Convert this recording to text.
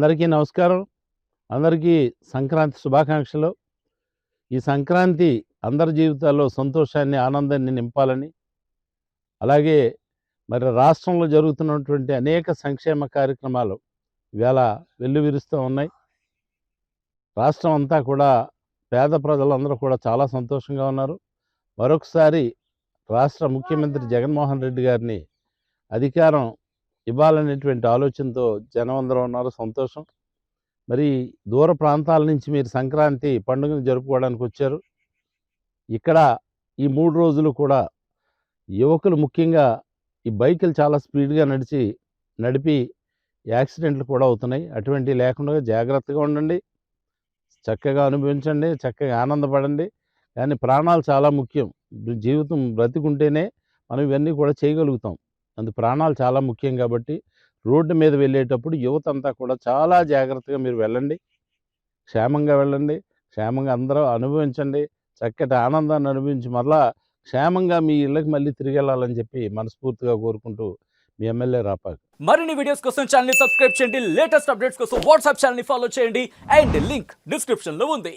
అందరికీ నమస్కారం. అందరికీ సంక్రాంతి శుభాకాంక్షలు. ఈ సంక్రాంతి అందరి జీవితాల్లో సంతోషాన్ని, ఆనందాన్ని నింపాలని, అలాగే మరి రాష్ట్రంలో జరుగుతున్నటువంటి అనేక సంక్షేమ కార్యక్రమాలు ఇవాళ వెల్లువిరుస్తూ ఉన్నాయి. రాష్ట్రం అంతా కూడా పేద ప్రజలందరూ కూడా చాలా సంతోషంగా ఉన్నారు. మరొకసారి రాష్ట్ర ముఖ్యమంత్రి జగన్మోహన్ రెడ్డి గారిని అధికారం ఇవ్వాలనేటువంటి ఆలోచనతో జనం అందరూ ఉన్నారు. సంతోషం. మరి దూర ప్రాంతాల నుంచి మీరు సంక్రాంతి పండుగను జరుపుకోవడానికి వచ్చారు. ఇక్కడ ఈ 3 రోజులు కూడా యువకులు ముఖ్యంగా ఈ బైకులు చాలా స్పీడ్గా నడిపి యాక్సిడెంట్లు కూడా అవుతున్నాయి. అటువంటివి లేకుండా జాగ్రత్తగా ఉండండి, చక్కగా అనుభవించండి, చక్కగా ఆనందపడండి. కానీ ప్రాణాలు చాలా ముఖ్యం. జీవితం బ్రతికుంటేనే మనం ఇవన్నీ కూడా చేయగలుగుతాం. ప్రాణాలు చాలా ముఖ్యం కాబట్టి రోడ్డు మీద వెళ్ళేటప్పుడు యువత అంతా కూడా చాలా జాగ్రత్తగా మీరు వెళ్ళండి. క్షేమంగా వెళ్ళండి, క్షేమంగా అందరూ అనుభవించండి. చక్కటి ఆనందాన్ని అనుభవించి మరలా క్షేమంగా మీ ఇళ్ళకి మళ్ళీ తిరిగి వెళ్ళాలని చెప్పి మనస్ఫూర్తిగా కోరుకుంటూ మీ ఎమ్మెల్యే రాపాక. మరిన్ని వీడియోస్ కోసం ఛానల్ ని సబ్స్క్రైబ్ చేయండి. లేటెస్ట్ అప్డేట్స్ కోసం వాట్సాప్ ఛానల్ ని ఫాలో చేయండి. అండ్ లింక్ డిస్క్రిప్షన్ లో ఉంది.